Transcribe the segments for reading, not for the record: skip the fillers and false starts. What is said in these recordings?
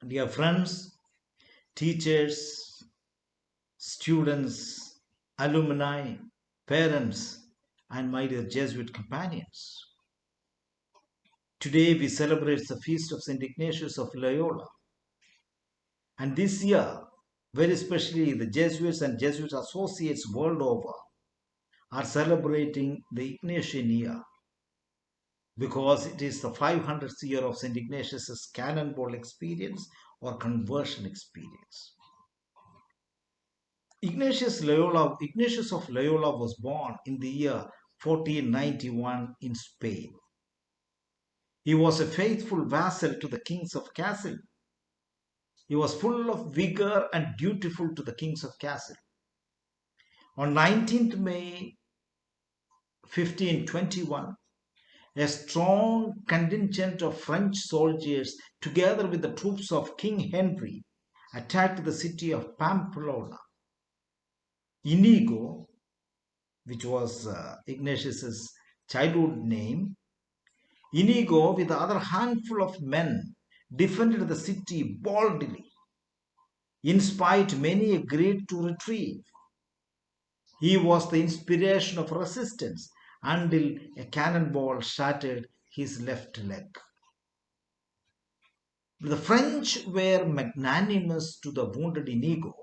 Dear friends, teachers, students, alumni, parents, and my dear Jesuit companions. Today we celebrate the feast of St. Ignatius of Loyola. And this year, very especially the Jesuits and Jesuit associates world over are celebrating the Ignatian year because it is the 500th year of St. Ignatius's Cannonball experience or conversion experience. Ignatius of Loyola was born in the year 1491 in Spain. He was a faithful vassal to the kings of Castle. He was full of vigor and dutiful to the kings of Castle. On 19th May 1521, a strong contingent of French soldiers, together with the troops of King Henry, attacked the city of Pamplona. Inigo, which was Ignatius's childhood name, Inigo, with the other handful of men, defended the city boldly. In spite, many agreed to retreat. He was the inspiration of resistance until a cannonball shattered his left leg. The French were magnanimous to the wounded Inigo,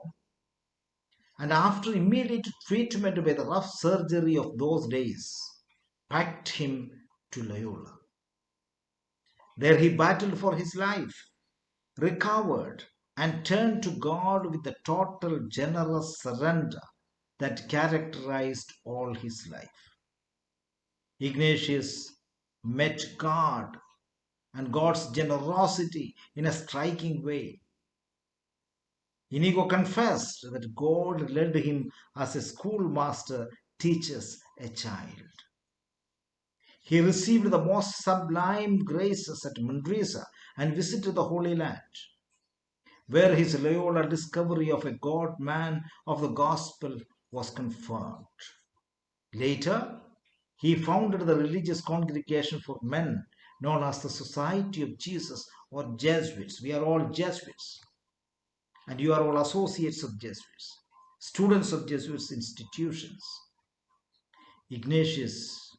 and after immediate treatment by the rough surgery of those days, packed him to Loyola. There he battled for his life, recovered, and turned to God with the total generous surrender that characterized all his life. Ignatius met God and God's generosity in a striking way. Inigo confessed that God led him as a schoolmaster teaches a child. He received the most sublime graces at Manresa and visited the Holy Land, where his Loyola discovery of a God-man of the gospel was confirmed. Later, he founded the religious congregation for men known as the Society of Jesus or Jesuits. We are all Jesuits, and you are all associates of Jesuits, students of Jesuits institutions. Ignatius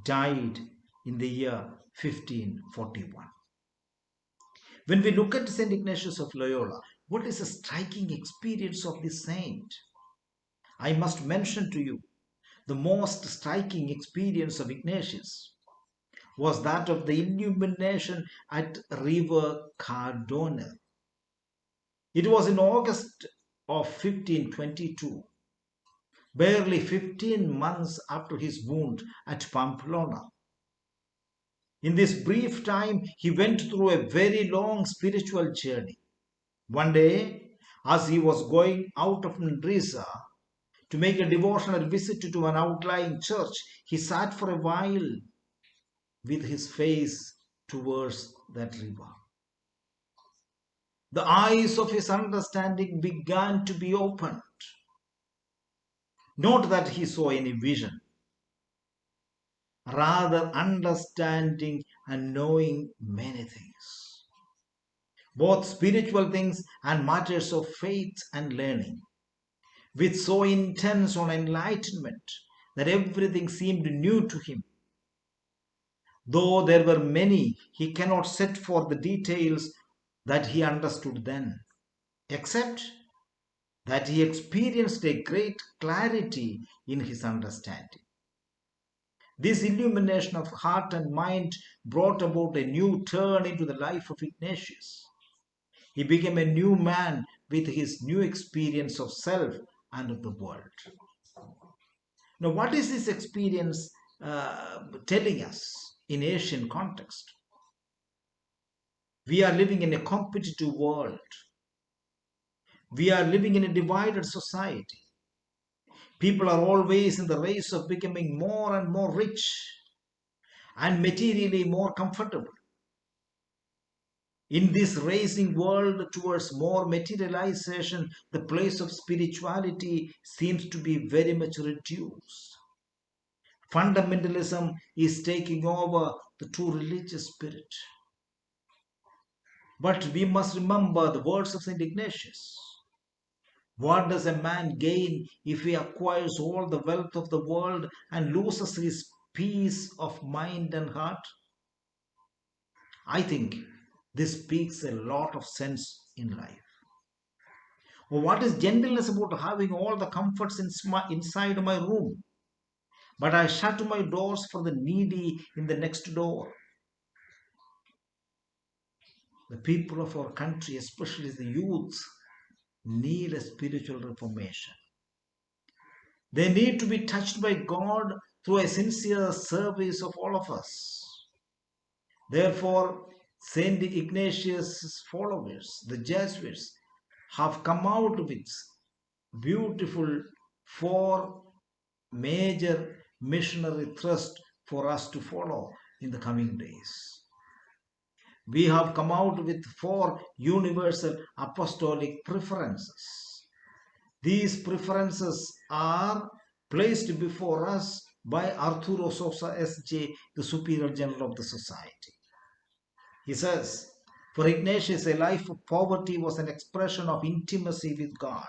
died in the year 1541. When we look at St. Ignatius of Loyola, what is a striking experience of this saint? I must mention to you the most striking experience of Ignatius was that of the illumination at River Cardona. It was in August of 1522, barely 15 months after his wound at Pamplona. In this brief time, he went through a very long spiritual journey. One day, as he was going out of Manresa to make a devotional visit to an outlying church, he sat for a while with his face towards that river. The eyes of his understanding began to be opened. Not that he saw any vision, rather understanding and knowing many things, both spiritual things and matters of faith and learning, with so intense on enlightenment that everything seemed new to him. Though there were many, he cannot set forth the details that he understood then, except that he experienced a great clarity in his understanding. This illumination of heart and mind brought about a new turn into the life of Ignatius. He became a new man with his new experience of self and of the world. Now, what is this experience telling us in Asian context? We are living in a competitive world. We are living in a divided society. People are always in the race of becoming more and more rich and materially more comfortable. In this racing world towards more materialization, the place of spirituality seems to be very much reduced. Fundamentalism is taking over the true religious spirit. But we must remember the words of St. Ignatius. What does a man gain if he acquires all the wealth of the world and loses his peace of mind and heart? I think this speaks a lot of sense in life. Or what is gentleness about having all the comforts inside my room, but I shut my doors for the needy in the next door? The people of our country, especially the youths, need a spiritual reformation. They need to be touched by God through a sincere service of all of us. Therefore, Saint Ignatius' followers, the Jesuits, have come out with beautiful four major missionary thrusts for us to follow in the coming days. We have come out with four universal apostolic preferences. These preferences are placed before us by Arturo Sosa S.J., the Superior General of the Society. He says, for Ignatius, a life of poverty was an expression of intimacy with God.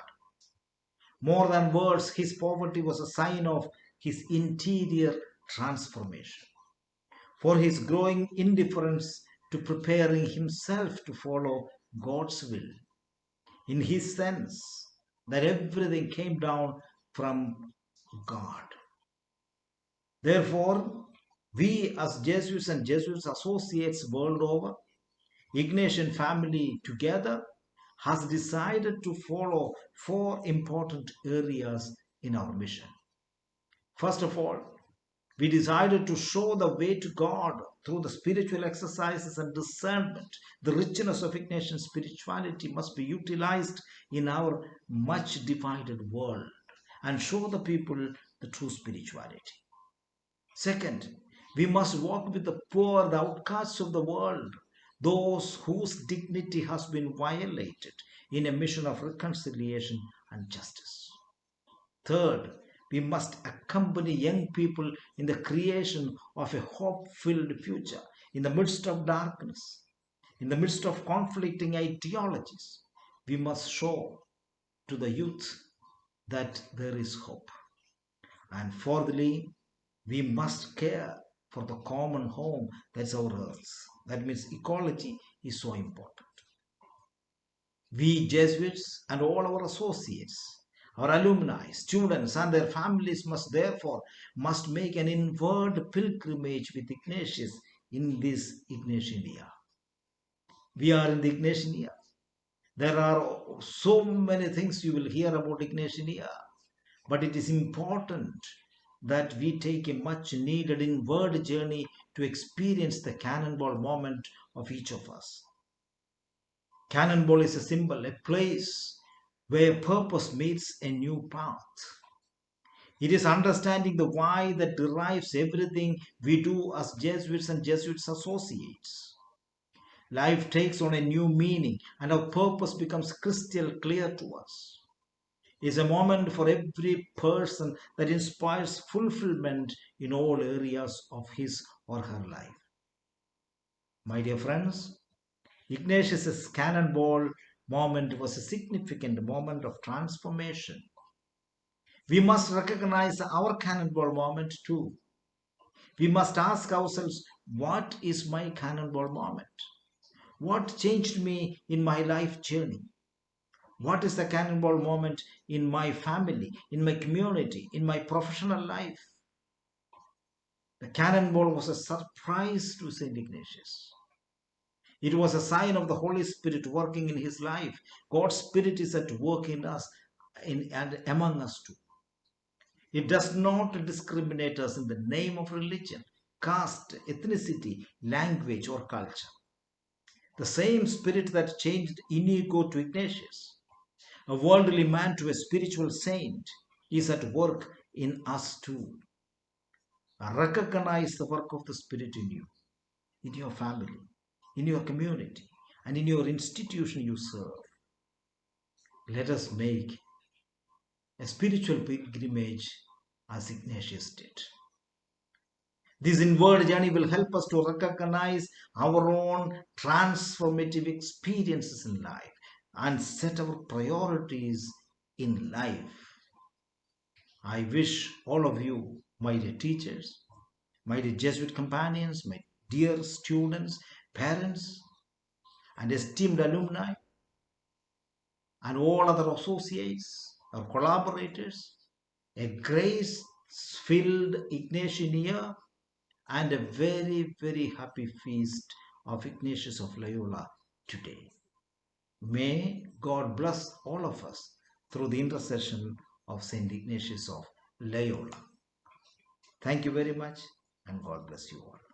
More than words, his poverty was a sign of his interior transformation. For his growing indifference to preparing himself to follow God's will, in his sense that everything came down from God. Therefore, we as Jesuits and Jesuits associates world over, Ignatian family together, has decided to follow four important areas in our mission. First of all, we decided to show the way to God through the spiritual exercises and discernment. The richness of Ignatian spirituality must be utilized in our much divided world and show the people the true spirituality. Second, we must walk with the poor, the outcasts of the world, those whose dignity has been violated in a mission of reconciliation and justice. Third, we must accompany young people in the creation of a hope-filled future in the midst of darkness, in the midst of conflicting ideologies. We must show to the youth that there is hope. And fourthly, we must care for the common home that's our earth. That means ecology is so important. We Jesuits and all our associates, our alumni, students and their families must make an inward pilgrimage with Ignatius in this Ignatian year. We are in the Ignatian year. There are so many things you will hear about Ignatian year, but it is important that we take a much needed inward journey to experience the cannonball moment of each of us. Cannonball is a symbol, a place where purpose meets a new path. It is understanding the why that derives everything we do as Jesuits and Jesuits associates. Life takes on a new meaning and our purpose becomes crystal clear to us. It is a moment for every person that inspires fulfillment in all areas of his or her life. My dear friends, Ignatius' cannonball moment was a significant moment of transformation. We must recognize our cannonball moment too. We must ask ourselves, what is my cannonball moment? What changed me in my life journey? What is the cannonball moment in my family, in my community, in my professional life? The cannonball was a surprise to St. Ignatius. It was a sign of the Holy Spirit working in his life. God's Spirit is at work in us and among us too. It does not discriminate us in the name of religion, caste, ethnicity, language, or culture. The same Spirit that changed Inigo to Ignatius, a worldly man to a spiritual saint, is at work in us too. Recognize the work of the Spirit in you, in your family, in your community, and in your institution you serve. Let us make a spiritual pilgrimage as Ignatius did. This inward journey will help us to recognize our own transformative experiences in life and set our priorities in life. I wish all of you, my dear teachers, my dear Jesuit companions, my dear students, parents, and esteemed alumni, and all other associates or collaborators, a grace filled Ignatian year and a very, very happy feast of Ignatius of Loyola today. May God bless all of us through the intercession of Saint Ignatius of Loyola. Thank you very much, and God bless you all.